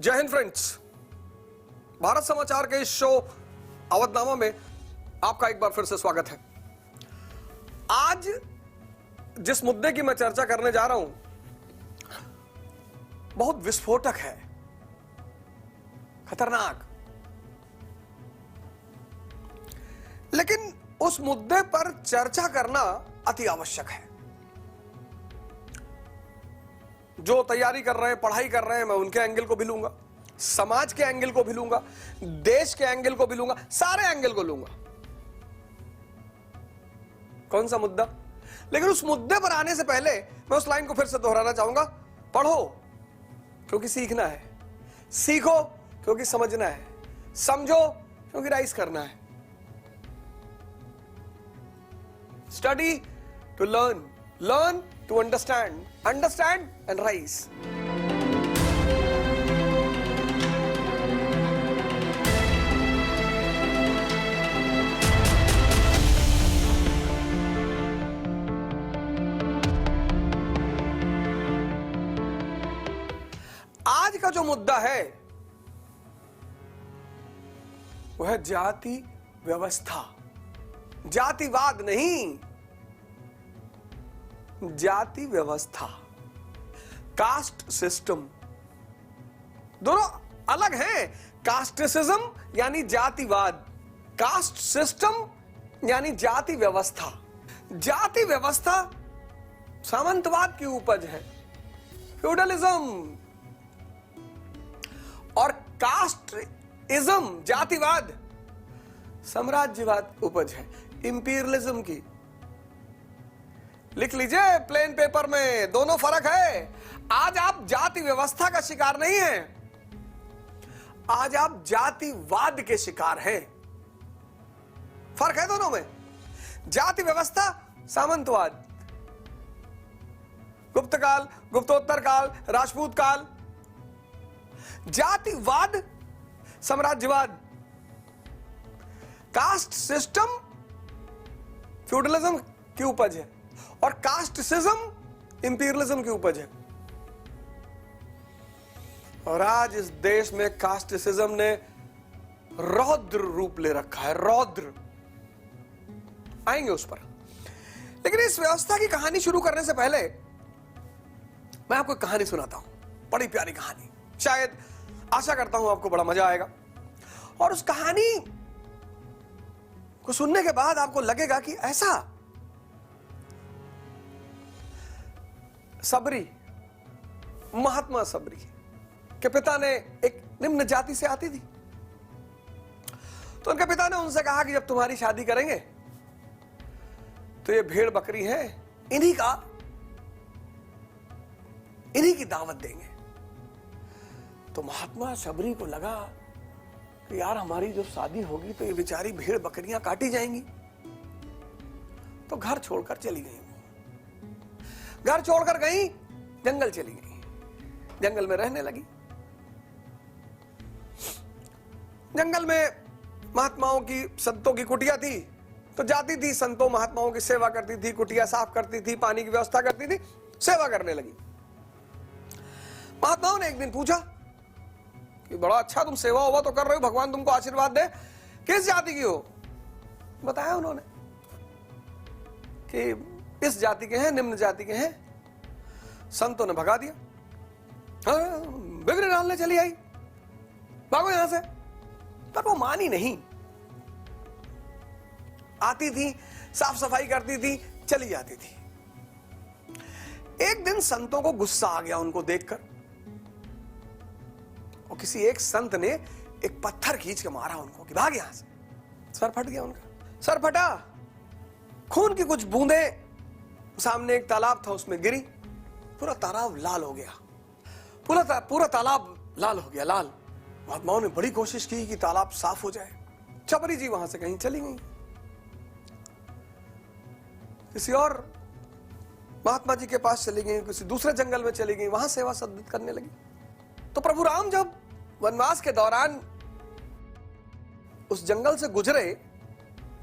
जय हिंद फ्रेंड्स, भारत समाचार के इस शो अवधनामा में आपका एक बार फिर से स्वागत है। आज जिस मुद्दे की मैं चर्चा करने जा रहा हूं बहुत विस्फोटक है, खतरनाक, लेकिन उस मुद्दे पर चर्चा करना अति आवश्यक है। जो तैयारी कर रहे हैं, पढ़ाई कर रहे हैं, मैं उनके एंगल को भी लूंगा, समाज के एंगल को भी लूंगा, देश के एंगल को भी लूंगा, सारे एंगल को लूंगा। कौन सा मुद्दा? लेकिन उस मुद्दे पर आने से पहले मैं उस लाइन को फिर से दोहराना चाहूंगा। पढ़ो क्योंकि सीखना है, सीखो क्योंकि समझना है, समझो क्योंकि राइज करना है। Study to learn, learn to understand, understand and rise. आज का जो मुद्दा है वह है जाति व्यवस्था। जातिवाद नहीं, जाति व्यवस्था, कास्ट सिस्टम। दोनों अलग हैं। कास्टिसिज्म यानी जातिवाद, कास्ट सिस्टम यानी जाति व्यवस्था। जाति व्यवस्था सामंतवाद की उपज है, फ्यूडलिज्म, और कास्टिज्म, जातिवाद, साम्राज्यवाद उपज है, इंपीरियलिज्म की। लिख लीजिए प्लेन पेपर में, दोनों फर्क है। आज आप जाति व्यवस्था का शिकार नहीं हैं, आज आप जातिवाद के शिकार हैं। फर्क है दोनों में। जाति व्यवस्था सामंतवाद, गुप्त काल, गुप्तोत्तर काल, राजपूत काल। जातिवाद साम्राज्यवाद, कास्ट सिस्टम फ्यूडलिज्म की उपज है, और कास्टिसिज्म इंपीरियलिज्म की उपज है। और आज इस देश में कास्टिसिज्म ने रौद्र रूप ले रखा है, रौद्र। आएंगे उस पर। लेकिन इस व्यवस्था की कहानी शुरू करने से पहले मैं आपको कहानी सुनाता हूं, बड़ी प्यारी कहानी। शायद, आशा करता हूं आपको बड़ा मजा आएगा, और उस कहानी को सुनने के बाद आपको लगेगा कि ऐसा सबरी, महात्मा सबरी के पिता ने एक निम्न जाति से आती थी। तो उनके पिता ने उनसे कहा कि जब तुम्हारी शादी करेंगे तो ये भेड़ बकरी है, इन्हीं की दावत देंगे। तो महात्मा सबरी को लगा कि यार हमारी जो शादी होगी तो ये बेचारी भेड़ बकरियां काटी जाएंगी। तो घर छोड़कर चली गई, घर छोड़कर गई, जंगल चली गई, जंगल में रहने लगी। जंगल में महात्माओं की, संतों की कुटिया थी, तो जाती थी, संतों महात्माओं की सेवा करती थी, कुटिया साफ करती थी, पानी की व्यवस्था करती थी, सेवा करने लगी। महात्माओं ने एक दिन पूछा कि बड़ा अच्छा तुम सेवा हुआ तो कर रहे हो, भगवान तुमको आशीर्वाद दे, किस जाति की हो? बताया उन्होंने कि इस जाति के हैं, निम्न जाति के हैं। संतों ने भगा दिया, बिगड़े डालने चली आई, भागो यहां से। पर वो मानी नहीं, आती थी, साफ सफाई करती थी, चली जाती थी। एक दिन संतों को गुस्सा आ गया उनको देखकर, और किसी एक संत ने एक पत्थर खींच के मारा उनको कि भाग यहां से। सर फट गया उनका, सर फटा, खून की कुछ बूंदें, सामने एक तालाब था उसमें गिरी, पूरा तालाब लाल हो गया, पूरा तालाब लाल हो गया, लाल। महात्माओं ने बड़ी कोशिश की कि तालाब साफ हो जाए। चपरी जी वहां से कहीं चली गई, किसी और महात्मा जी के पास चली गई, किसी दूसरे जंगल में चली गई, वहां सेवा सद्गत करने लगी। तो प्रभु राम जब वनवास के दौरान उस जंगल से गुजरे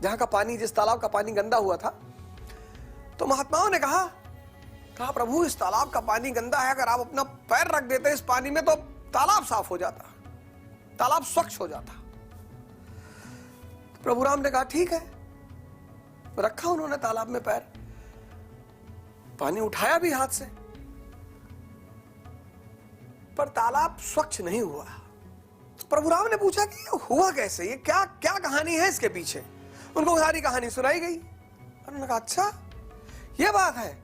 जहां का पानी, जिस तालाब का पानी गंदा हुआ था, तो महात्माओं ने कहा प्रभु इस तालाब का पानी गंदा है, अगर आप अपना पैर रख देते इस पानी में तो तालाब साफ हो जाता, तालाब स्वच्छ हो जाता। प्रभु राम ने कहा ठीक है, रखा उन्होंने तालाब में पैर, पानी उठाया भी हाथ से, पर तालाब स्वच्छ नहीं हुआ। तो प्रभु राम ने पूछा कि ये हुआ कैसे, ये क्या क्या कहानी है इसके पीछे। उनको सारी कहानी सुनाई गई। उन्होंने कहा अच्छा ये बात है।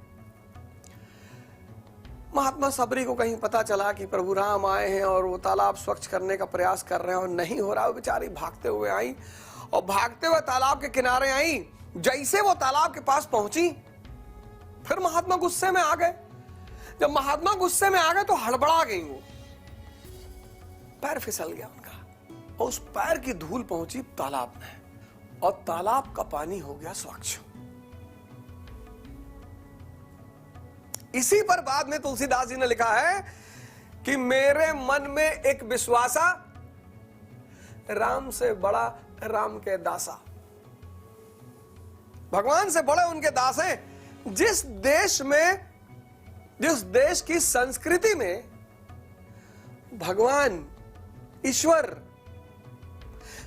महात्मा सबरी को कहीं पता चला कि प्रभु राम आए हैं और वो तालाब स्वच्छ करने का प्रयास कर रहे हैं और नहीं हो रहा। वो बेचारी भागते हुए आई और भागते हुए तालाब के किनारे आई। जैसे वो तालाब के पास पहुंची, फिर महात्मा गुस्से में आ गए। जब महात्मा गुस्से में आ गए तो हड़बड़ा गई, वो पैर फिसल गया उनका और उस पैर की धूल पहुंची तालाब में और तालाब का पानी हो गया स्वच्छ। इसी पर बाद में तुलसीदास जी ने लिखा है कि मेरे मन में एक विश्वासा, राम से बड़ा राम के दासा। भगवान से बड़े उनके दास हैं। जिस देश की संस्कृति में भगवान ईश्वर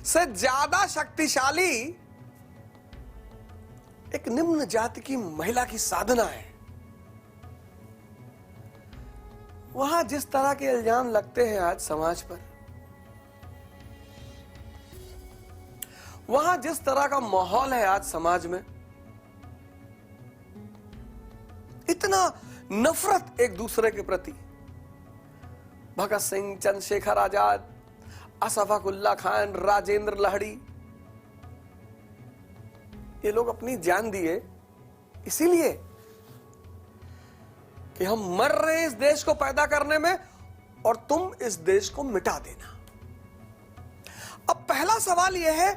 से ज्यादा शक्तिशाली एक निम्न जाति की महिला की साधना है, वहां जिस तरह के इल्जाम लगते हैं आज समाज पर, वहां जिस तरह का माहौल है आज समाज में, इतना नफरत एक दूसरे के प्रति, भगत सिंह, चंद्रशेखर आजाद, अशफाकुल्ला खान, राजेंद्र लाहिड़ी, ये लोग अपनी जान दिए इसीलिए कि हम मर रहे हैं इस देश को पैदा करने में और तुम इस देश को मिटा देना। अब पहला सवाल यह है,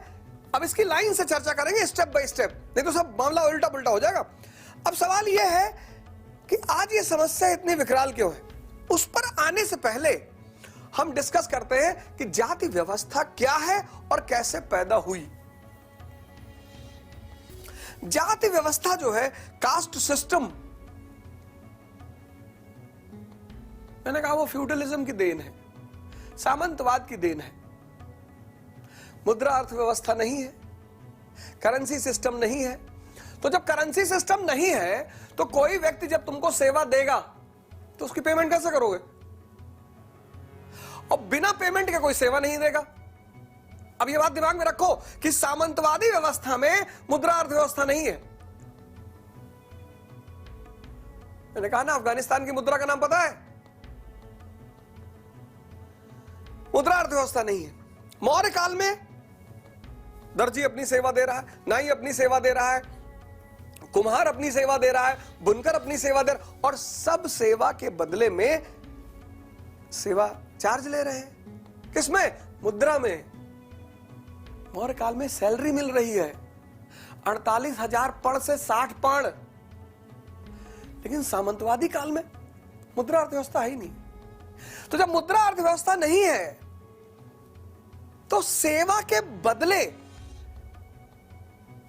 अब इसकी लाइन से चर्चा करेंगे स्टेप बाय स्टेप, नहीं तो सब मामला उल्टा पुल्टा हो जाएगा। अब सवाल यह है कि आज ये समस्या इतनी विकराल क्यों है। उस पर आने से पहले हम डिस्कस करते हैं कि जाति व्यवस्था क्या है और कैसे पैदा हुई। जाति व्यवस्था जो है, कास्ट सिस्टम, मैंने कहा वो फ्यूडलिज्म की देन है, सामंतवाद की देन है। मुद्रा अर्थव्यवस्था नहीं है, करेंसी सिस्टम नहीं है। तो जब करेंसी सिस्टम नहीं है तो कोई व्यक्ति जब तुमको सेवा देगा तो उसकी पेमेंट कैसे करोगे, और बिना पेमेंट के कोई सेवा नहीं देगा। अब ये बात दिमाग में रखो कि सामंतवादी व्यवस्था में मुद्रा अर्थव्यवस्था नहीं है। मैंने कहा ना, अफगानिस्तान की मुद्रा का नाम पता है, मुद्रा अर्थव्यवस्था नहीं है। मौर्य काल में दर्जी अपनी सेवा दे रहा है, नाई अपनी सेवा दे रहा है, कुम्हार अपनी सेवा दे रहा है, बुनकर अपनी सेवा दे रहा है, और सब सेवा के बदले में सेवा चार्ज ले रहे हैं। किसमें? मुद्रा में। मौर्य काल में सैलरी मिल रही है 48,000 पण से 60 पण, लेकिन सामंतवादी काल में मुद्रा अर्थव्यवस्था है ही नहीं। तो जब मुद्रा अर्थव्यवस्था नहीं है तो सेवा के बदले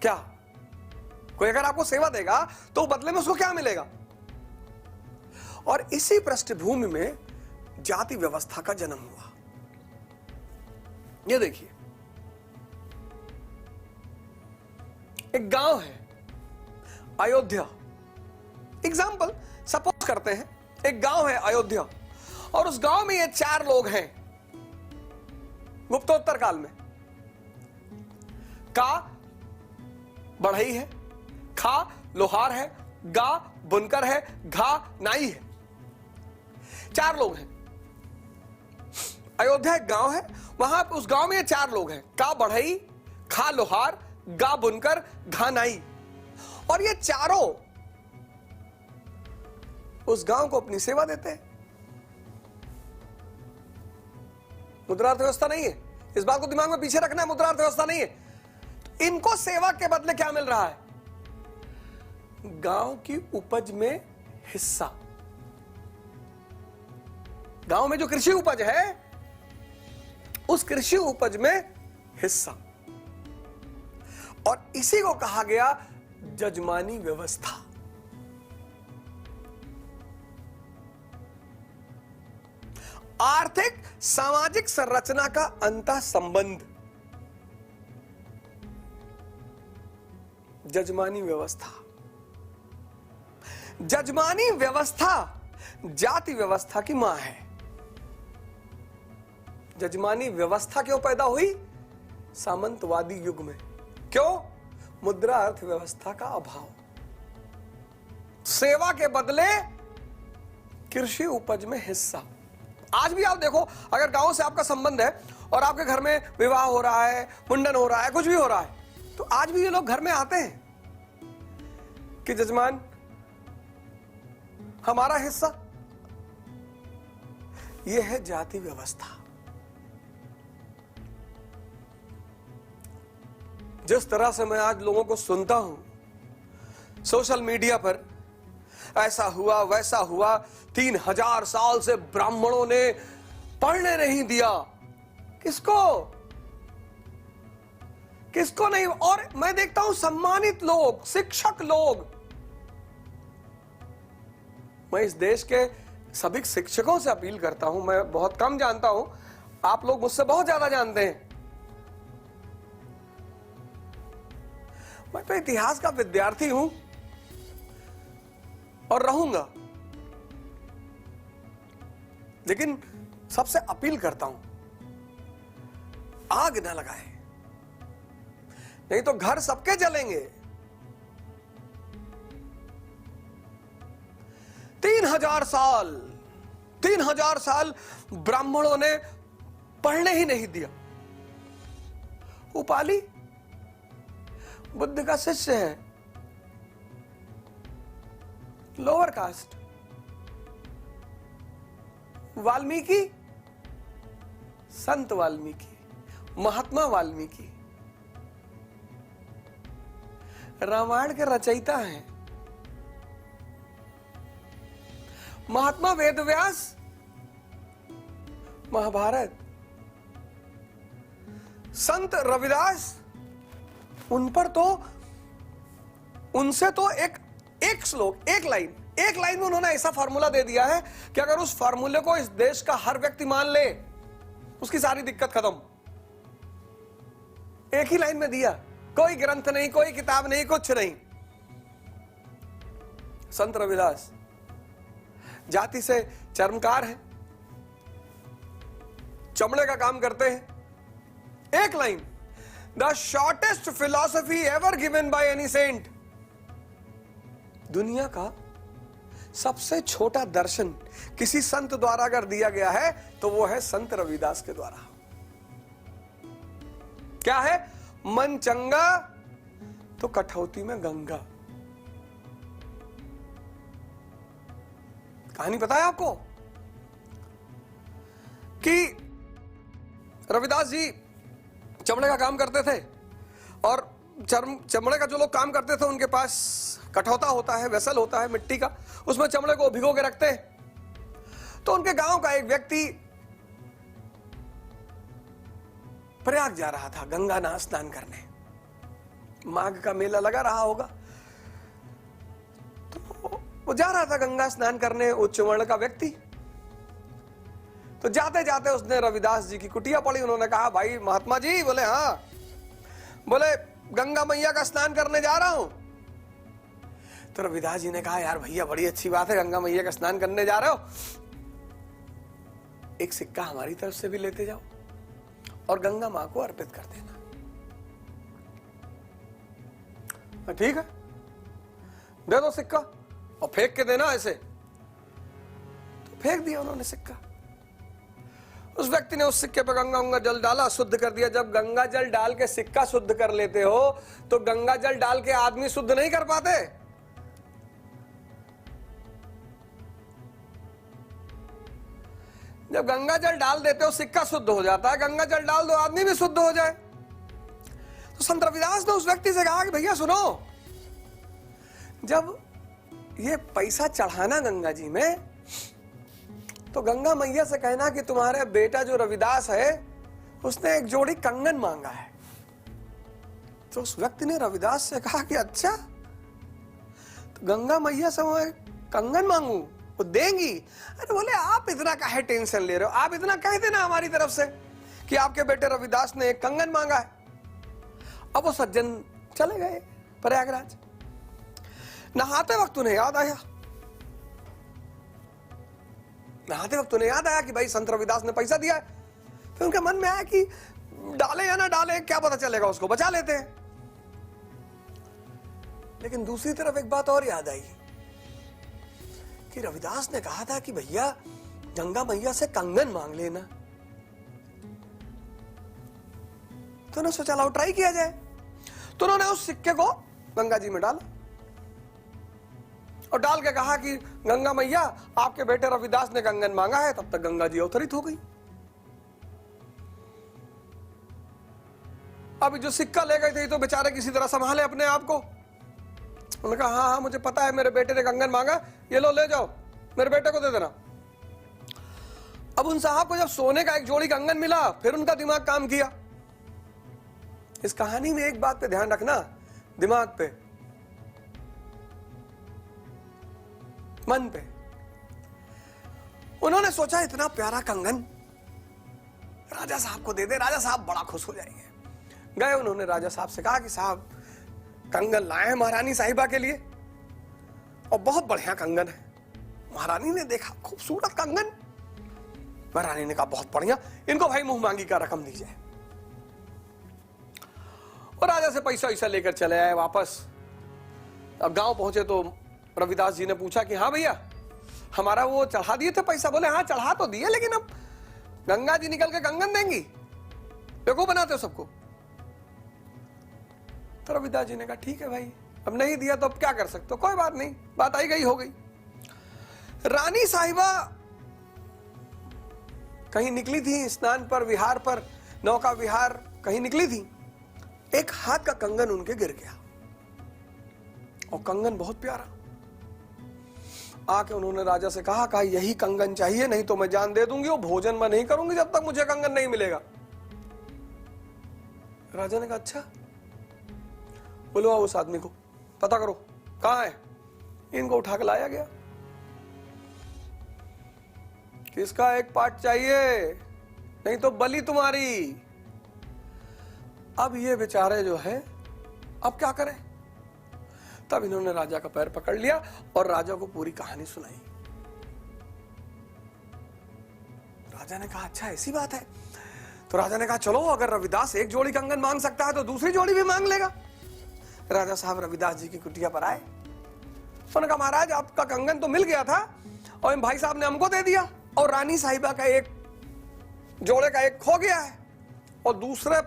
क्या, कोई अगर आपको सेवा देगा तो बदले में उसको क्या मिलेगा। और इसी पृष्ठभूमि में जाति व्यवस्था का जन्म हुआ। ये देखिए, एक गांव है अयोध्या, एग्जाम्पल सपोज करते हैं, एक गांव है अयोध्या और उस गांव में ये 4 लोग हैं गुप्तोत्तर काल में। का बढ़ई है, खा लोहार है, गा बुनकर है, घा नाई है। 4 लोग हैं। अयोध्या एक गांव है, वहां उस गांव में ये 4 लोग हैं, का बढ़ई, खा लोहार, गा बुनकर, घा नाई। और ये चारों उस गांव को अपनी सेवा देते हैं। मुद्रा अर्थव्यवस्था नहीं है, इस बात को दिमाग में पीछे रखना है, मुद्रा अर्थव्यवस्था नहीं है। तो इनको सेवा के बदले क्या मिल रहा है? गांव की उपज में हिस्सा। गांव में जो कृषि उपज है उस कृषि उपज में हिस्सा, और इसी को कहा गया जजमानी व्यवस्था। आर्थिक सामाजिक संरचना का अंतः संबंध, जजमानी व्यवस्था। जजमानी व्यवस्था जाति व्यवस्था की मां है। जजमानी व्यवस्था क्यों पैदा हुई? सामंतवादी युग में। क्यों? मुद्रा अर्थव्यवस्था का अभाव, सेवा के बदले कृषि उपज में हिस्सा। आज भी आप देखो, अगर गांव से आपका संबंध है और आपके घर में विवाह हो रहा है, मुंडन हो रहा है, कुछ भी हो रहा है, तो आज भी ये लोग घर में आते हैं कि जजमान हमारा हिस्सा। यह है जाति व्यवस्था। जिस तरह से मैं आज लोगों को सुनता हूं सोशल मीडिया पर, ऐसा हुआ वैसा हुआ, 3000 साल से ब्राह्मणों ने पढ़ने नहीं दिया। किसको? किसको नहीं? और मैं देखता हूं सम्मानित लोग, शिक्षक लोग। मैं इस देश के सभी शिक्षकों से अपील करता हूं, मैं बहुत कम जानता हूं, आप लोग मुझसे बहुत ज्यादा जानते हैं। मैं तो इतिहास का विद्यार्थी हूं और रहूंगा, लेकिन सबसे अपील करता हूं, आग न लगाए, नहीं तो घर सबके जलेंगे। 3000 साल ब्राह्मणों ने पढ़ने ही नहीं दिया। उपाली बुद्ध का शिष्य है, लोअर कास्ट। वाल्मीकि संत वाल्मीकि, महात्मा वाल्मीकि रामायण के रचयिता हैं। महात्मा वेदव्यास महाभारत, संत रविदास, उनसे तो एक श्लोक, एक लाइन में उन्होंने ऐसा फार्मूला दे दिया है कि अगर उस फार्मूले को इस देश का हर व्यक्ति मान ले, उसकी सारी दिक्कत खत्म। एक ही लाइन में दिया, कोई ग्रंथ नहीं, कोई किताब नहीं, कुछ नहीं। संत रविदास जाति से चर्मकार है, चमड़े का काम करते हैं। एक line, the shortest philosophy ever given by any saint. दुनिया का सबसे छोटा दर्शन किसी संत द्वारा अगर दिया गया है तो वो है संत रविदास के द्वारा। क्या है? मन चंगा तो कठौती में गंगा। कहानी पता है आपको कि रविदास जी चमड़े का काम करते थे और चमड़े का जो लोग काम करते थे उनके पास कठौता होता है, वेसल होता है मिट्टी का, उसमें चमड़े को भिगो के रखते हैं। तो उनके गांव का एक व्यक्ति प्रयाग जा रहा था गंगा नहा स्नान करने, माघ का मेला लगा रहा होगा, तो वो जा रहा था गंगा स्नान करने, उच्च वर्ण का व्यक्ति। तो जाते जाते उसने रविदास जी की कुटिया पड़ी। उन्होंने कहा, भाई महात्मा जी। बोले हाँ। बोले गंगा मैया का स्नान करने जा रहा हूं। तो रविदास जी ने कहा, यार भैया बड़ी अच्छी बात है, गंगा मैया का स्नान करने जा रहे हो, एक सिक्का हमारी तरफ से भी लेते जाओ और गंगा मां को अर्पित कर देना। ठीक है, दे दो सिक्का और फेंक के देना ऐसे। तो फेंक दिया उन्होंने सिक्का। उस व्यक्ति ने उस सिक्के पर गंगा जल डाला, शुद्ध कर दिया। जब गंगा जल डाल के सिक्का शुद्ध कर लेते हो तो गंगा जल डाल के आदमी शुद्ध नहीं कर पाते। जब गंगा जल डाल देते हो सिक्का शुद्ध हो जाता है, गंगा जल डाल दो आदमी भी शुद्ध हो जाए। तो संत रविदास ने उस व्यक्ति से कहा कि भैया सुनो, जब ये पैसा चढ़ाना गंगा जी में तो गंगा मैया से कहना कि तुम्हारे बेटा जो रविदास है उसने एक जोड़ी कंगन मांगा है। तो उस व्यक्ति ने रविदास से कहा कि अच्छा, तो गंगा मैया से मैं कंगन मांगू? वो देंगी। अरे बोले आप इतना काहे टेंशन ले रहे हो, आप इतना कह देना हमारी तरफ से कि आपके बेटे रविदास ने एक कंगन मांगा है। अब वो सज्जन चले गए प्रयागराज। नहाते वक्त उन्हें याद आया, नहाते वक्त उन्हें याद आया कि भाई संत रविदास ने पैसा दिया है। फिर उनके मन में आया कि डाले या ना डाले क्या पता चलेगा, उसको बचा लेते हैं। लेकिन दूसरी तरफ एक बात और याद आई कि रविदास ने कहा था कि भैया गंगा मैया से कंगन मांग लेना। तो उन्होंने सोचा लाओ ट्राई किया जाए। तो उन्होंने उस सिक्के को गंगा जी में डाला और डाल के कहा कि गंगा मैया आपके बेटे रविदास ने कंगन मांगा है। तब तक गंगा जी अवतरित हो गई। अब जो सिक्का ले गए थे तो बेचारे किसी तरह संभाले अपने आप को। उन्होंने कहा हाँ हाँ मुझे पता है मेरे बेटे ने कंगन मांगा, ये लो ले जाओ मेरे बेटे को दे देना। अब उन साहब को जब सोने का एक जोड़ी कंगन मिला फिर उनका दिमाग काम किया। इस कहानी में एक बात पे ध्यान रखना, दिमाग पे, मन पे। उन्होंने सोचा इतना प्यारा कंगन राजा साहब को दे दे, राजा साहब बड़ा खुश हो जाएंगे। गए उन्होंने राजा साहब से कहा कि साहब कंगन लाए हैं महारानी साहिबा के लिए और बहुत बढ़िया कंगन है। महारानी ने देखा खूबसूरत कंगन। महारानी ने कहा बहुत बढ़िया, इनको भाई मुंह मांगी का रकम दी जाए। और राजा से पैसा वैसा लेकर चले आए वापस। अब गांव पहुंचे तो रविदास जी ने पूछा कि हाँ भैया हमारा वो चढ़ा दिए थे पैसा। बोले हाँ चढ़ा तो दिए, लेकिन अब गंगा जी निकल के कंगन देंगी, बेवकूफ बनाते हो सबको। तो रविदास जी ने कहा ठीक है भाई, अब नहीं दिया तो अब क्या कर सकते हो, कोई बात नहीं, बात आई गई हो गई। रानी साहिबा कहीं निकली थी स्नान पर, विहार पर, नौका विहार कहीं निकली थी। एक हाथ का कंगन उनके गिर गया और कंगन बहुत प्यारा। आके उन्होंने राजा से कहा यही कंगन चाहिए, नहीं तो मैं जान दे दूंगी, वो भोजन मैं नहीं करूंगी जब तक मुझे कंगन नहीं मिलेगा। राजा ने कहा अच्छा, बुलवाओ उस आदमी को, पता करो कहां है। इनको उठा के लाया गया। किसका एक पार्ट चाहिए, नहीं तो बलि तुम्हारी। अब ये बेचारे जो है अब क्या करें। तब इन्होंने राजा का पैर पकड़ लिया और राजा को पूरी कहानी सुनाई। राजा ने कहा अच्छा ऐसी बात है। तो राजा ने कहा चलो अगर रविदास एक जोड़ी कंगन मांग सकता है तो दूसरी जोड़ी भी मांग लेगा। राजा साहब रविदास जी की कुटिया पर आए। उन्होंने कहा महाराज आपका कंगन तो मिल गया था और भाई साहब ने हमको दे दिया, और रानी साहिबा का एक जोड़े का एक खो गया है और दूसरे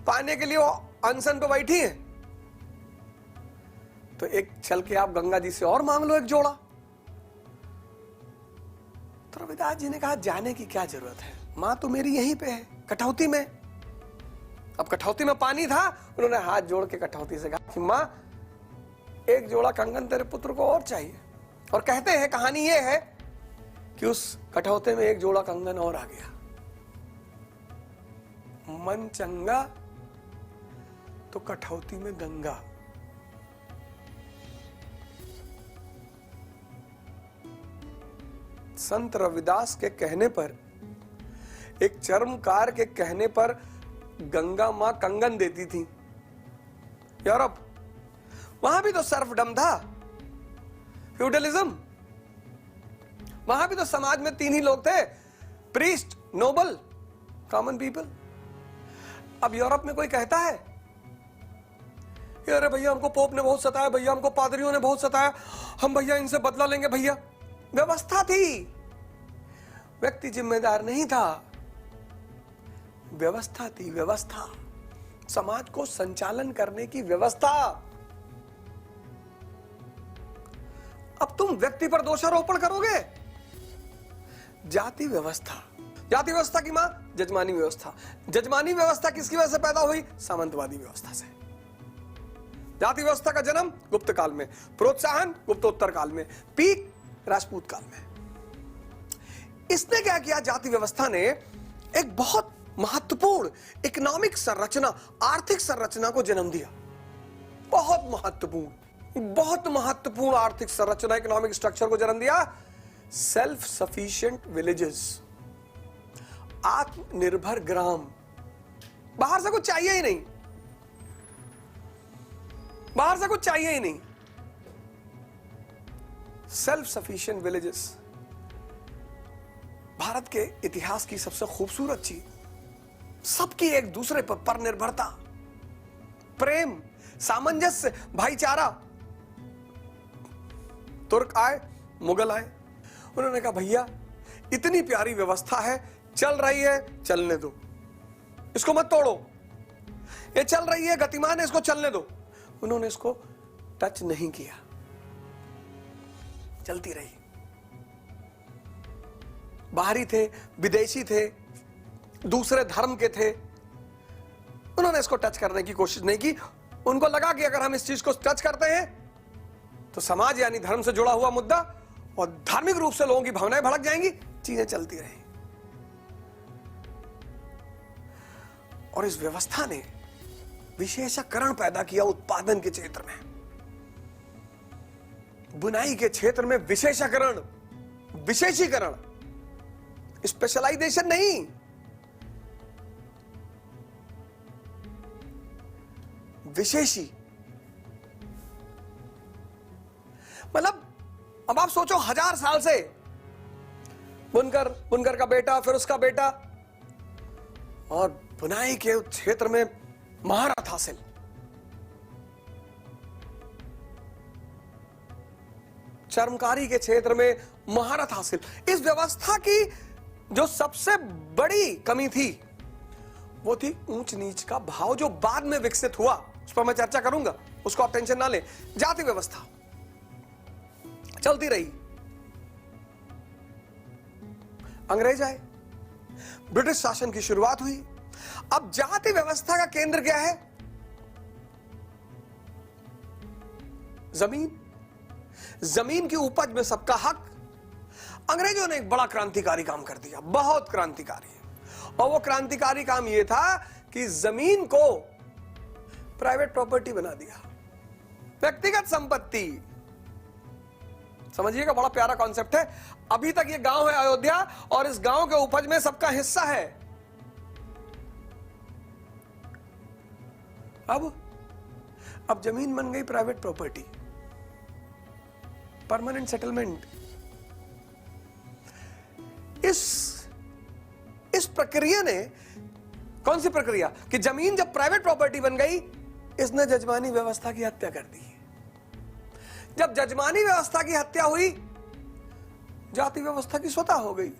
पाने के लिए वो अनशन पे बैठी है। तो एक चल के आप गंगा जी से और मांग लो एक जोड़ा। तो रविदास जी ने कहा जाने की क्या जरूरत है, मां तो मेरी यहीं पे है कठौती में। अब कठौती में पानी था। उन्होंने हाथ जोड़ के कठौती से कहा कि मां एक जोड़ा कंगन तेरे पुत्र को और चाहिए। और कहते हैं कहानी ये है कि उस कठौते में एक जोड़ा कंगन और आ गया। मन चंगा तो कठौती में गंगा। संत रविदास के कहने पर, एक चर्मकार के कहने पर गंगा मां कंगन देती थी। यूरोप वहां भी तो सर्फडम था, फ्यूडलिज्म। वहां भी तो समाज में तीन ही लोग थे, प्रीस्ट, नोबल, कॉमन पीपल। अब यूरोप में कोई कहता है अरे भैया हमको पोप ने बहुत सताया, भैया हमको पादरियों ने बहुत सताया, हम भैया इनसे बदला लेंगे। भैया व्यवस्था थी, व्यक्ति जिम्मेदार नहीं था, व्यवस्था थी, व्यवस्था, समाज को संचालन करने की व्यवस्था। अब तुम व्यक्ति पर दोषारोपण करोगे। जाति व्यवस्था, जाति व्यवस्था की मां जजमानी व्यवस्था। जजमानी व्यवस्था किसकी वजह से पैदा हुई? सामंतवादी व्यवस्था से। जाति व्यवस्था का जन्म गुप्त काल में, प्रोत्साहन गुप्तोत्तर काल में, पीक राजपूत काल में। इसने क्या किया? जाति व्यवस्था ने एक बहुत महत्वपूर्ण इकोनॉमिक संरचना, आर्थिक संरचना को जन्म दिया। बहुत महत्वपूर्ण आर्थिक संरचना, इकोनॉमिक स्ट्रक्चर को जन्म दिया सेल्फ सफिशिएंट विलेजेस, आत्मनिर्भर ग्राम। बाहर से कुछ चाहिए ही नहीं, बाहर से कुछ चाहिए ही नहीं। सेल्फ सफिशिएंट विलेजेस, भारत के इतिहास की सबसे खूबसूरत चीज, सबकी एक दूसरे पर निर्भरता, प्रेम, सामंजस्य, भाईचारा। तुर्क आए, मुगल आए, उन्होंने कहा भैया इतनी प्यारी व्यवस्था है, चल रही है, चलने दो, इसको मत तोड़ो, ये चल रही है, गतिमान है, इसको चलने दो। उन्होंने इसको टच नहीं किया, चलती रही। बाहरी थे, विदेशी थे, दूसरे धर्म के थे, उन्होंने इसको टच करने की कोशिश नहीं की। उनको लगा कि अगर हम इस चीज को टच करते हैं तो समाज यानी धर्म से जुड़ा हुआ मुद्दा और धार्मिक रूप से लोगों की भावनाएं भड़क जाएंगी, चीजें चलती रही। और इस व्यवस्था ने विशेषीकरण पैदा किया उत्पादन के क्षेत्र में, बुनाई के क्षेत्र में विशेषीकरण, विशेषीकरण, स्पेशलाइजेशन नहीं, विशेषी। मतलब अब आप सोचो 1000 साल से बुनकर का बेटा, फिर उसका बेटा, और बुनाई के क्षेत्र में महारत हासिल, चर्मकारी के क्षेत्र में महारत हासिल। इस व्यवस्था की जो सबसे बड़ी कमी थी वो थी ऊंच नीच का भाव, जो बाद में विकसित हुआ, उस पर मैं चर्चा करूंगा, उसको आप टेंशन ना लें। जाति व्यवस्था चलती रही, अंग्रेज आए, ब्रिटिश शासन की शुरुआत हुई। अब जाति व्यवस्था का केंद्र क्या है? जमीन, जमीन की उपज में सबका हक। अंग्रेजों ने एक बड़ा क्रांतिकारी काम कर दिया, बहुत क्रांतिकारी, और वो क्रांतिकारी काम यह था कि जमीन को प्राइवेट प्रॉपर्टी बना दिया, व्यक्तिगत संपत्ति। समझिएगा, बड़ा प्यारा कॉन्सेप्ट है। अभी तक ये गांव है अयोध्या, और इस गांव के उपज में सबका हिस्सा है। अब जमीन बन गई प्राइवेट प्रॉपर्टी, परमानेंट सेटलमेंट। इस प्रक्रिया ने, कौन सी प्रक्रिया कि जमीन जब प्राइवेट प्रॉपर्टी बन गई, इसने जजमानी व्यवस्था की हत्या कर दी। जब जजमानी व्यवस्था की हत्या हुई, जाति व्यवस्था की स्वतः हो गई।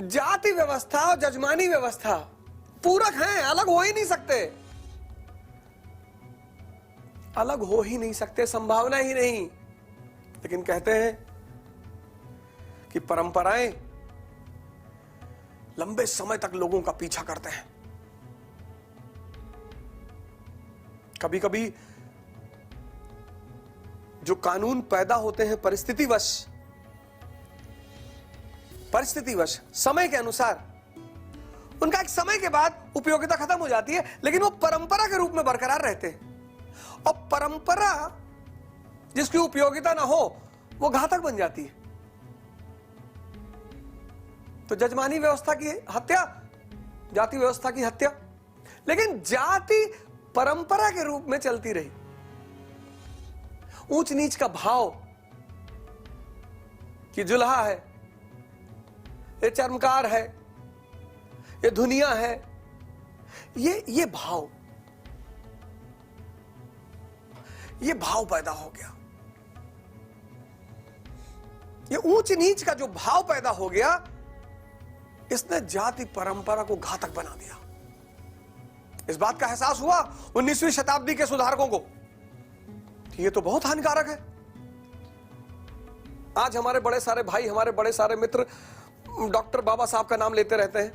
जाति व्यवस्था और जजमानी व्यवस्था पूरक हैं, अलग हो ही नहीं सकते, अलग हो ही नहीं सकते, संभावना ही नहीं। लेकिन कहते हैं कि परंपराएं लंबे समय तक लोगों का पीछा करते हैं। कभी कभी जो कानून पैदा होते हैं परिस्थितिवश, समय के अनुसार, उनका एक समय के बाद उपयोगिता खत्म हो जाती है, लेकिन वो परंपरा के रूप में बरकरार रहते हैं। और परंपरा जिसकी उपयोगिता ना हो, वो घातक बन जाती है। तो जजमानी व्यवस्था की हत्या, जाति व्यवस्था की हत्या। लेकिन जाति परंपरा के रूप में चलती रही। ऊंच नीच का भाव कि जुल्हा है, ये चर्मकार है, ये धुनिया है, ये भाव पैदा हो गया। ये ऊंच नीच का जो भाव पैदा हो गया, इसने जाति परंपरा को घातक बना दिया। इस बात का एहसास हुआ 19वीं शताब्दी के सुधारकों को, ये तो बहुत हानिकारक है। आज हमारे बड़े सारे भाई, हमारे बड़े सारे मित्र डॉक्टर बाबा साहब का नाम लेते रहते हैं,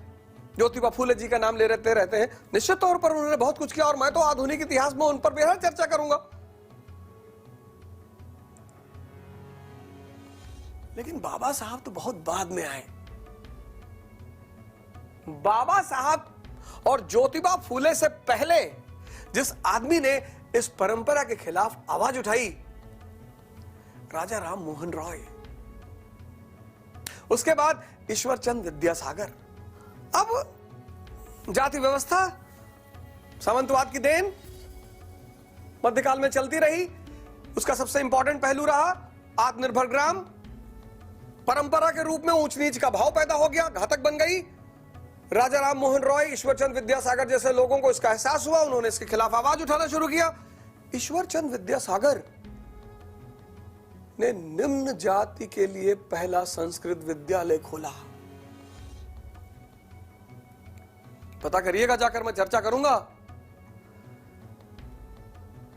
ज्योतिबा फूले जी का नाम लेते रहते हैं। निश्चित तौर पर उन्होंने बहुत कुछ किया, और मैं तो आधुनिक इतिहास में उन पर बेहद चर्चा करूंगा। लेकिन बाबा साहब तो बहुत बाद में आए। बाबा साहब और ज्योतिबा फूले से पहले जिस आदमी ने इस परंपरा के खिलाफ आवाज उठाई, राजा राम मोहन रॉय। उसके बाद ईश्वरचंद विद्यासागर। अब जाति व्यवस्था सामंतवाद की देन मध्यकाल में चलती रही। उसका सबसे इंपॉर्टेंट पहलू रहा आत्मनिर्भर ग्राम। परंपरा के रूप में ऊंच नीच का भाव पैदा हो गया, घातक बन गई। राजा राम मोहन रॉय, ईश्वरचंद विद्यासागर जैसे लोगों को इसका एहसास हुआ, उन्होंने इसके खिलाफ आवाज उठाना शुरू किया। ईश्वरचंद विद्यासागर ने निम्न जाति के लिए पहला संस्कृत विद्यालय खोला। पता करिएगा जाकर, मैं चर्चा करूंगा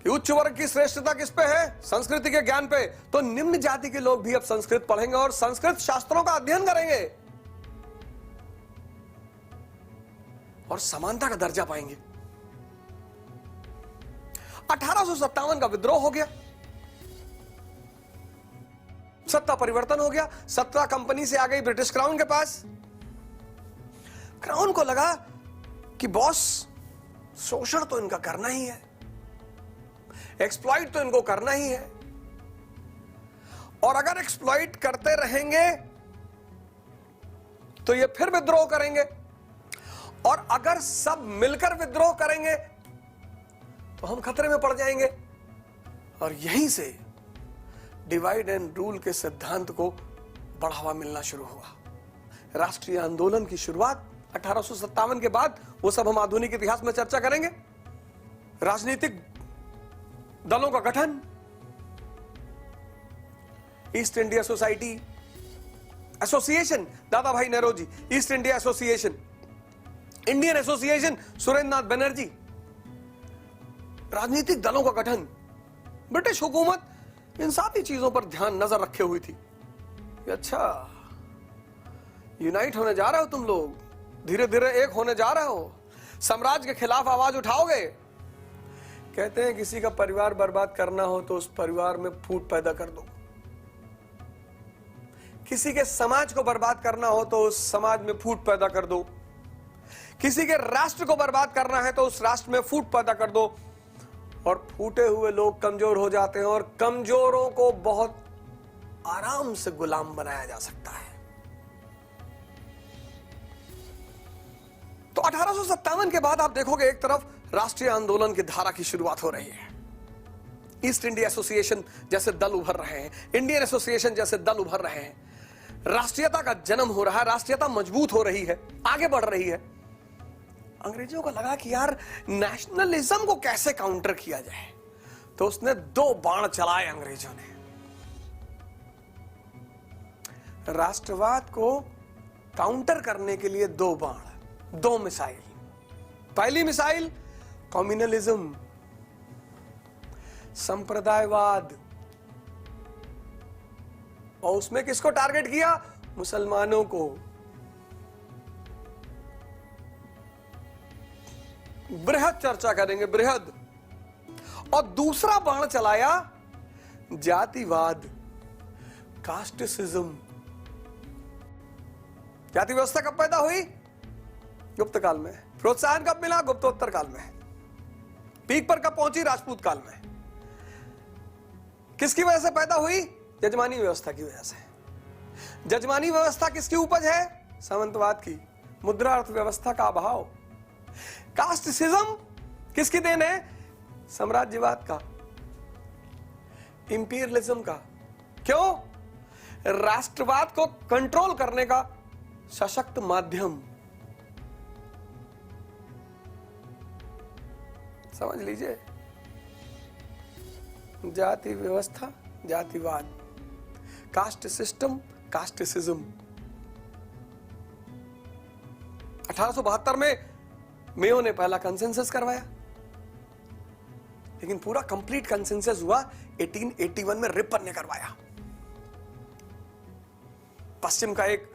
कि उच्च वर्ग की श्रेष्ठता किस पे है, संस्कृति के ज्ञान पे। तो निम्न जाति के लोग भी अब संस्कृत पढ़ेंगे और संस्कृत शास्त्रों का अध्ययन करेंगे और समानता का दर्जा पाएंगे। 1857 का विद्रोह हो गया, सत्ता परिवर्तन हो गया, सत्ता कंपनी से आ गई ब्रिटिश क्राउन के पास। क्राउन को लगा कि बॉस शोषण तो इनका करना ही है, एक्सप्लॉइट तो इनको करना ही है, और अगर एक्सप्लॉइट करते रहेंगे तो ये फिर विद्रोह करेंगे, और अगर सब मिलकर विद्रोह करेंगे तो हम खतरे में पड़ जाएंगे। और यहीं से डिवाइड एंड रूल के सिद्धांत को बढ़ावा मिलना शुरू हुआ। राष्ट्रीय आंदोलन की शुरुआत 1857 के बाद, वो सब हम आधुनिक इतिहास में चर्चा करेंगे। राजनीतिक दलों का गठन, east India society association Dadabhai Naoroji, East India association, Indian association Surendranath Banerjee, राजनीतिक दलों का गठन। ब्रिटिश हुकूमत इन सारी चीजों पर ध्यान नजर रखे हुई थी कि अच्छा यूनाइट होने जा रहे हो तुम लोग, धीरे धीरे एक होने जा रहे हो, साम्राज्य के खिलाफ आवाज उठाओगे। कहते हैं किसी का परिवार बर्बाद करना हो तो उस परिवार में फूट पैदा कर दो, किसी के समाज को बर्बाद करना हो तो उस समाज में फूट पैदा कर दो, किसी के राष्ट्र को बर्बाद करना है तो उस राष्ट्र में फूट पैदा कर दो। और फूटे हुए लोग कमजोर हो जाते हैं और कमजोरों को बहुत आराम से गुलाम बनाया जा सकता है। तो 1857 के बाद आप देखोगे एक तरफ राष्ट्रीय आंदोलन की धारा की शुरुआत हो रही है, ईस्ट इंडिया एसोसिएशन जैसे दल उभर रहे हैं, इंडियन एसोसिएशन जैसे दल उभर रहे हैं, राष्ट्रीयता का जन्म हो रहा है, राष्ट्रीयता मजबूत हो रही है, आगे बढ़ रही है। अंग्रेजों को लगा कि यार नेशनलिज्म को कैसे काउंटर किया जाए, तो उसने 2 बाण चलाए अंग्रेजों ने। राष्ट्रवाद को काउंटर करने के लिए 2 बाण, 2 मिसाइल। पहली मिसाइल कम्युनलिज्म, संप्रदायवाद, और उसमें किसको टारगेट किया? मुसलमानों को। बृहद चर्चा करेंगे, बृहद। और दूसरा बाण चलाया जातिवाद, कास्टिसिज्म। जाति व्यवस्था कब पैदा हुई? गुप्त काल में। प्रोत्साहन कब मिला? गुप्तोत्तर काल में। पीक पर कब पहुंची? राजपूत काल में। किसकी वजह से पैदा हुई? जजमानी व्यवस्था की वजह से। जजमानी व्यवस्था किसकी उपज है? सामंतवाद की। मुद्रा अर्थव्यवस्था का अभाव। कास्टिसिज्म किसकी देन है? साम्राज्यवाद का, इंपीरियलिज्म का। क्यों? राष्ट्रवाद को कंट्रोल करने का सशक्त माध्यम। समझ लीजिए, जाति व्यवस्था, जातिवाद, कास्ट सिस्टम, कास्टिसिज्म। 1872 में मेयो ने पहला कंसेंसस करवाया, लेकिन पूरा कंप्लीट कंसेंसस हुआ 1881 में रिपन ने करवाया। पश्चिम का एक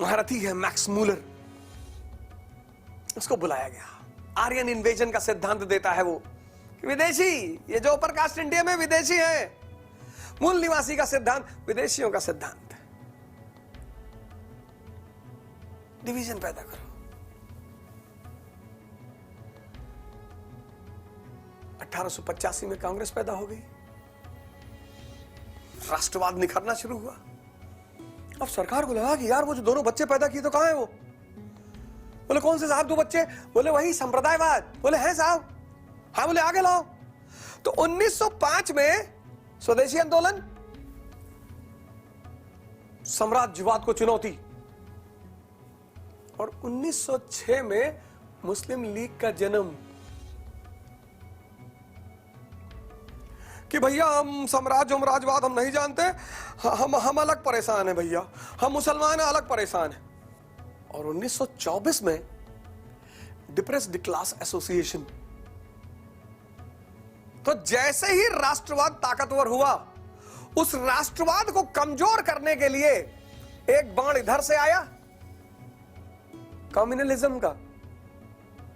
महारथी है मैक्स मूलर, उसको बुलाया गया। आर्यन इन्वेजन का सिद्धांत देता है वो कि विदेशी, ये जो अपर कास्ट इंडिया में विदेशी है, मूल निवासी का सिद्धांत विदेशियों का सिद्धांत। डिवीजन पैदा करो। 1885 में कांग्रेस पैदा हो गई, राष्ट्रवाद निखरना शुरू हुआ। अब सरकार को लगा कि यार वो जो दोनों बच्चे पैदा किए तो कहां है वो? बोले कौन से साहब 2 बच्चे? बोले वही संप्रदायवाद। बोले हैं साहब? हाँ। बोले आगे लाओ। तो 1905 में स्वदेशी आंदोलन, साम्राज्यवाद को चुनौती, और 1906 में मुस्लिम लीग का जन्म कि भैया हम साम्राज्यवाद हम नहीं जानते, हम अलग परेशान हैं भैया, हम मुसलमान हैं अलग परेशान हैं। और 1924 में डिप्रेस्ड क्लास एसोसिएशन। तो जैसे ही राष्ट्रवाद ताकतवर हुआ, उस राष्ट्रवाद को कमजोर करने के लिए एक बाण इधर से आया कम्युनलिज्म का,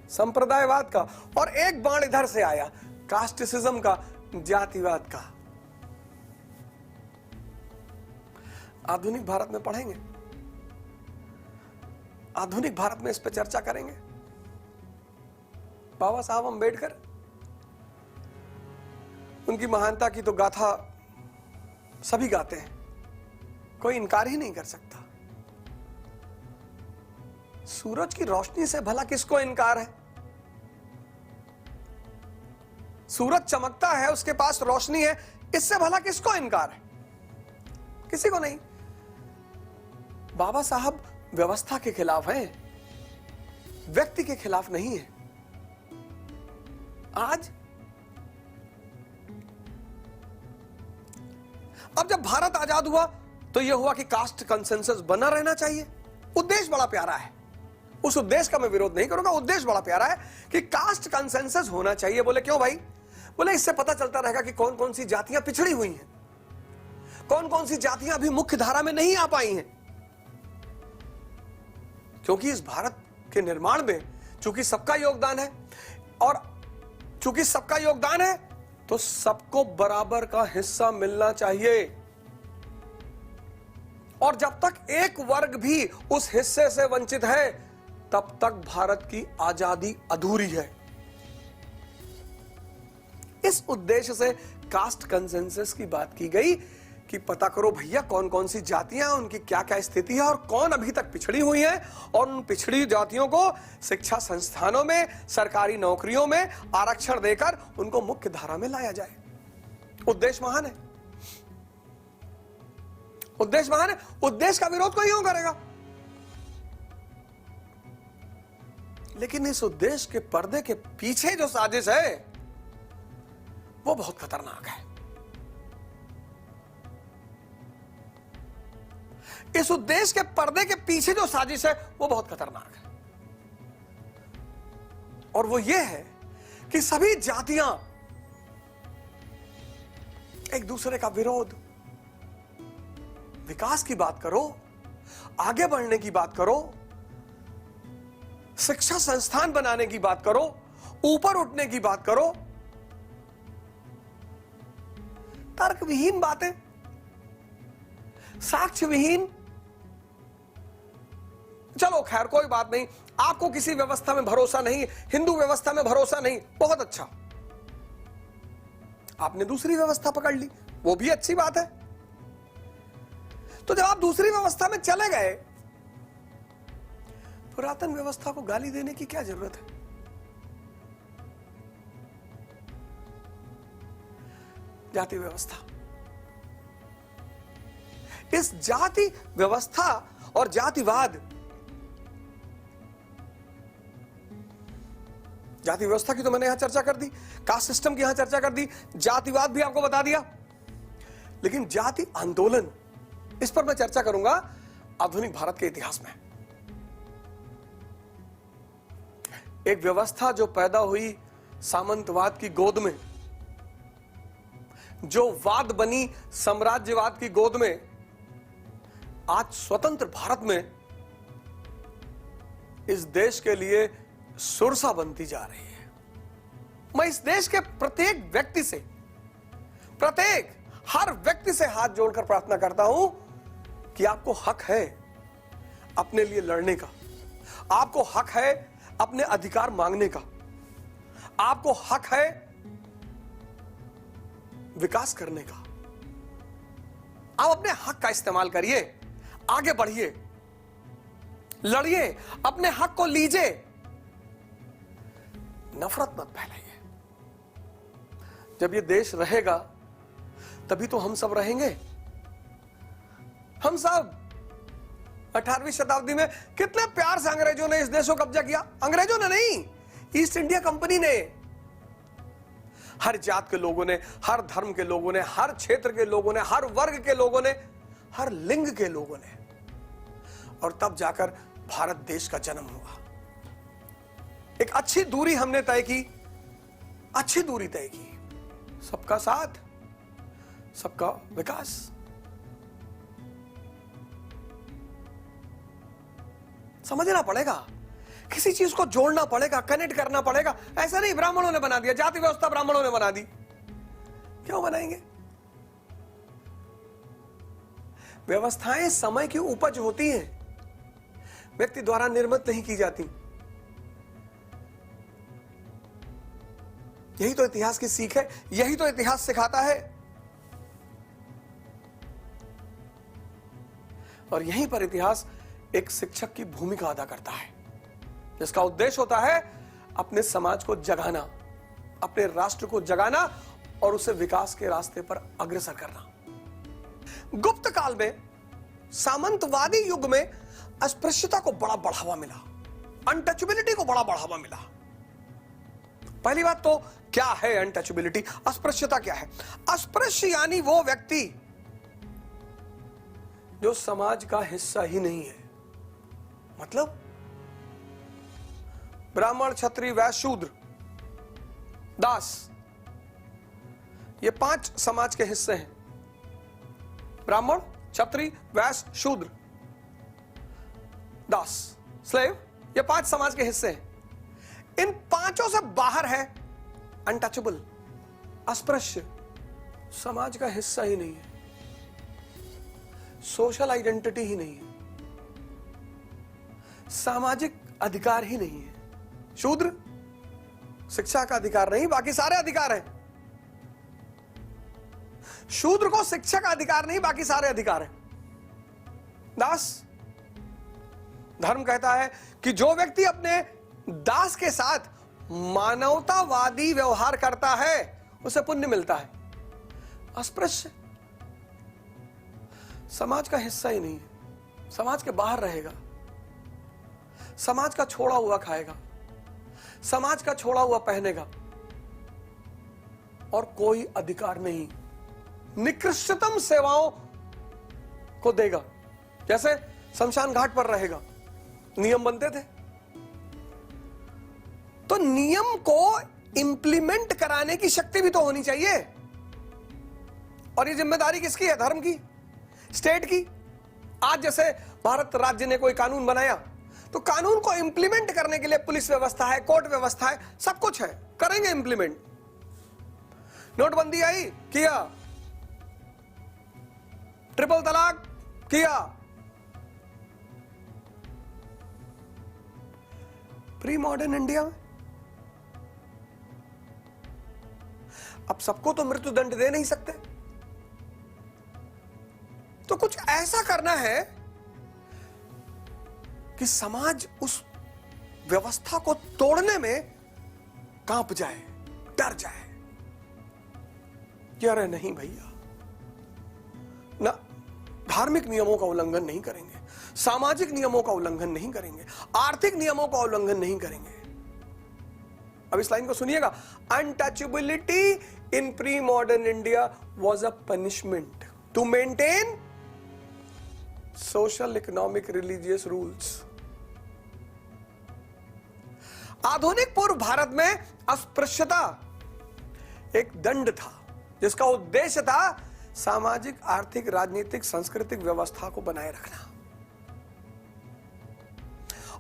संप्रदायवाद का, और एक बाण इधर से आया कास्टिसिज्म का, जातिवाद का। आधुनिक भारत में पढ़ेंगे, आधुनिक भारत में इस पर चर्चा करेंगे। बाबा साहब अम्बेडकर, उनकी महानता की तो गाथा सभी गाते हैं, कोई इनकार ही नहीं कर सकता। सूरज की रोशनी से भला किसको इनकार है? सूरज चमकता है, उसके पास रोशनी है, इससे भला किसको इनकार है? किसी को नहीं। बाबा साहब व्यवस्था के खिलाफ हैं, व्यक्ति के खिलाफ नहीं है। आज अब जब भारत आजाद हुआ तो यह हुआ कि कास्ट कंसेंसस बना रहना चाहिए। उद्देश्य बड़ा प्यारा है, उस उद्देश्य का मैं विरोध नहीं करूंगा, उद्देश्य बड़ा प्यारा है कि कास्ट कंसेंसस होना चाहिए। बोले क्यों भाई? बोले इससे पता चलता रहेगा कि कौन कौन सी जातियां पिछड़ी हुई हैं, कौन कौन सी जातियां अभी मुख्य धारा में नहीं आ पाई हैं। क्योंकि इस भारत के निर्माण में चूंकि सबका योगदान है, और चूंकि सबका योगदान है तो सबको बराबर का हिस्सा मिलना चाहिए। और जब तक एक वर्ग भी उस हिस्से से वंचित है, तब तक भारत की आजादी अधूरी है। इस उद्देश्य से कास्ट कंसेंसस की बात की गई कि पता करो भैया कौन कौन सी जातियां, उनकी क्या क्या स्थिति है, और कौन अभी तक पिछड़ी हुई है, और उन पिछड़ी जातियों को शिक्षा संस्थानों में, सरकारी नौकरियों में आरक्षण देकर उनको मुख्य धारा में लाया जाए। उद्देश्य महान है, उद्देश्य महान है। उद्देश्य का विरोध कोई क्यों करेगा? लेकिन इस उद्देश्य के पर्दे के पीछे जो साजिश है वो बहुत खतरनाक है। इस उद्देश्य के पर्दे के पीछे जो साजिश है वो बहुत खतरनाक है, और वो ये है कि सभी जातियां एक दूसरे का विरोध, विकास की बात करो, आगे बढ़ने की बात करो, शिक्षा संस्थान बनाने की बात करो, ऊपर उठने की बात करो, तर्क विहीन बातें, साक्ष्य विहीन। चलो खैर कोई बात नहीं, आपको किसी व्यवस्था में भरोसा नहीं, हिंदू व्यवस्था में भरोसा नहीं, बहुत अच्छा, आपने दूसरी व्यवस्था पकड़ ली, वो भी अच्छी बात है। तो जब आप दूसरी व्यवस्था में चले गए, पुरातन व्यवस्था को गाली देने की क्या जरूरत है? जाति व्यवस्था, इस जाति व्यवस्था और जातिवाद, जाति व्यवस्था की तो मैंने यहां चर्चा कर दी, कास्ट सिस्टम की यहां चर्चा कर दी, जातिवाद भी आपको बता दिया, लेकिन जाति आंदोलन, इस पर मैं चर्चा करूंगा आधुनिक भारत के इतिहास में। एक व्यवस्था जो पैदा हुई सामंतवाद की गोद में, जो वाद बनी साम्राज्यवाद की गोद में, आज स्वतंत्र भारत में इस देश के लिए सुरसा बनती जा रही है। मैं इस देश के प्रत्येक व्यक्ति से, हर व्यक्ति से हाथ जोड़कर प्रार्थना करता हूं कि आपको हक है अपने लिए लड़ने का, आपको हक है अपने अधिकार मांगने का, आपको हक है विकास करने का। आप अपने हक का इस्तेमाल करिए, आगे बढ़िए, लड़िए, अपने हक को लीजिए, नफरत मत फैलाइए। जब ये देश रहेगा तभी तो हम सब रहेंगे। हम सब 18वीं शताब्दी में कितने प्यार से अंग्रेजों ने इस देश को कब्जा किया। अंग्रेजों ने नहीं, ईस्ट इंडिया कंपनी ने। हर जात के लोगों ने, हर धर्म के लोगों ने, हर क्षेत्र के लोगों ने, हर वर्ग के लोगों ने, हर लिंग के लोगों ने, और तब जाकर भारत देश का जन्म हुआ। एक अच्छी दूरी हमने तय की, अच्छी दूरी तय की, सबका साथ, सबका विकास। समझना पड़ेगा, किसी चीज को जोड़ना पड़ेगा, कनेक्ट करना पड़ेगा। ऐसा नहीं ब्राह्मणों ने बना दिया, जाति व्यवस्था ब्राह्मणों ने बना दी। क्यों बनाएंगे? व्यवस्थाएं समय की उपज होती हैं, व्यक्ति द्वारा निर्मित नहीं की जाती। यही तो इतिहास की सीख है, यही तो इतिहास सिखाता है। और यहीं पर इतिहास एक शिक्षक की भूमिका अदा करता है, जिसका उद्देश्य होता है अपने समाज को जगाना, अपने राष्ट्र को जगाना और उसे विकास के रास्ते पर अग्रसर करना। गुप्त काल में, सामंतवादी युग में अस्पृश्यता को बड़ा बढ़ावा मिला, अनटचेबिलिटी को बड़ा बढ़ावा मिला। पहली बात तो क्या है अनटचेबिलिटी? अस्पृश्यता क्या है? अस्पृश्य यानी वो व्यक्ति जो समाज का हिस्सा ही नहीं है। मतलब ब्राह्मण, क्षत्रिय, वैश्य, शूद्र, दास, ये 5 समाज के हिस्से हैं। ब्राह्मण, क्षत्रिय, वैश्य, शूद्र, दास, स्लेव, ये 5 समाज के हिस्से हैं। इन 5 से बाहर है अनटचेबल, अस्पृश्य, समाज का हिस्सा ही नहीं है, सोशल आइडेंटिटी ही नहीं है, सामाजिक अधिकार ही नहीं है। शूद्र, शिक्षा का अधिकार नहीं, बाकी सारे अधिकार हैं। शूद्र को शिक्षा का अधिकार नहीं, बाकी सारे अधिकार हैं। दास, धर्म कहता है कि जो व्यक्ति अपने दास के साथ मानवतावादी व्यवहार करता है उसे पुण्य मिलता है। अस्पृश्य समाज का हिस्सा ही नहीं है, समाज के बाहर रहेगा, समाज का छोड़ा हुआ खाएगा, समाज का छोड़ा हुआ पहनेगा और कोई अधिकार नहीं, निकृष्टतम सेवाओं को देगा। जैसे शमशान घाट पर रहेगा, नियम बनते थे, तो नियम को इंप्लीमेंट कराने की शक्ति भी तो होनी चाहिए। और ये जिम्मेदारी किसकी है? धर्म की, स्टेट की। आज जैसे भारत राज्य ने कोई कानून बनाया, तो कानून को इंप्लीमेंट करने के लिए पुलिस व्यवस्था है, कोर्ट व्यवस्था है, सब कुछ है, करेंगे इंप्लीमेंट। नोटबंदी आई, किया। ट्रिपल तलाक, किया। प्री मॉडर्न इंडिया में अब सबको तो मृत्युदंड दे नहीं सकते, तो कुछ ऐसा करना है कि समाज उस व्यवस्था को तोड़ने में कांप जाए, डर जाए। अरे नहीं भैया, ना धार्मिक नियमों का उल्लंघन नहीं करेंगे, सामाजिक नियमों का उल्लंघन नहीं करेंगे, आर्थिक नियमों का उल्लंघन नहीं करेंगे। अब इस लाइन को सुनिएगा, untouchability in pre modern India was a punishment to maintain social, economic, religious rules. आधुनिक पूर्व भारत में अस्पृश्यता एक दंड था, जिसका उद्देश्य था सामाजिक, आर्थिक, राजनीतिक, सांस्कृतिक व्यवस्था को बनाए रखना।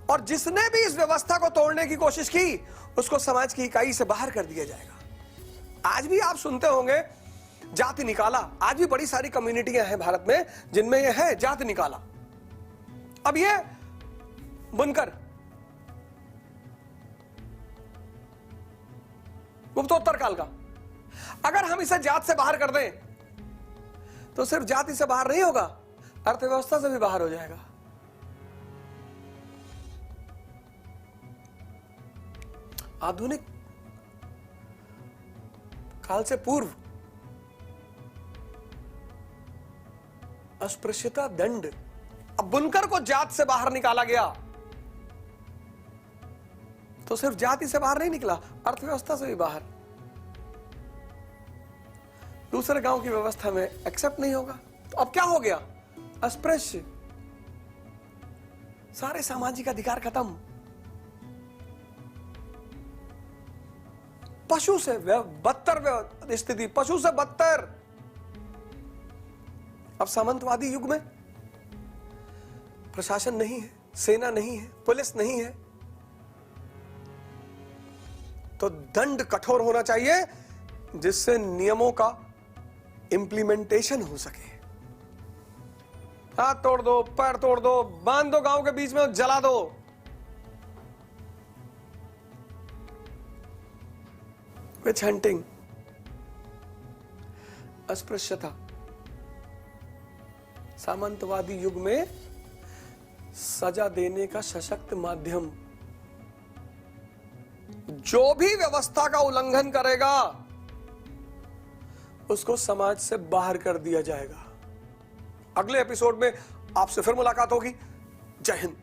और जिसने भी इस व्यवस्था को तोड़ने की कोशिश की, उसको समाज की इकाई से बाहर कर दिया जाएगा। आज भी आप सुनते होंगे जाति निकाला, आज भी बड़ी सारी कम्युनिटियां हैं भारत में जिनमें यह है जाति निकाला। अब ये बुनकर, गुप्तोत्तर काल का, अगर हम इसे जात से बाहर कर दें तो सिर्फ जाति से बाहर नहीं होगा, अर्थव्यवस्था से भी बाहर हो जाएगा। आधुनिक काल से पूर्व अस्पृश्यता दंड, अब बुनकर को जात से बाहर निकाला गया तो सिर्फ जाति से बाहर नहीं निकला, अर्थव्यवस्था से भी बाहर। दूसरे गांव की व्यवस्था में एक्सेप्ट नहीं होगा तो अब क्या हो गया? अस्पृश्य, सारे सामाजिक अधिकार खत्म। पशु से बदतर स्थिति, पशु से बदतर। अब सामंतवादी युग में प्रशासन नहीं है, सेना नहीं है, पुलिस नहीं है, तो दंड कठोर होना चाहिए जिससे नियमों का इंप्लीमेंटेशन हो सके। हाथ तोड़ दो, पैर तोड़ दो, बांध दो गांव के बीच में, जला दो। विच हंटिंग, अस्पृश्यता, सामंतवादी युग में सजा देने का सशक्त माध्यम। जो भी व्यवस्था का उल्लंघन करेगा उसको समाज से बाहर कर दिया जाएगा। अगले एपिसोड में आपसे फिर मुलाकात होगी। जय हिंद।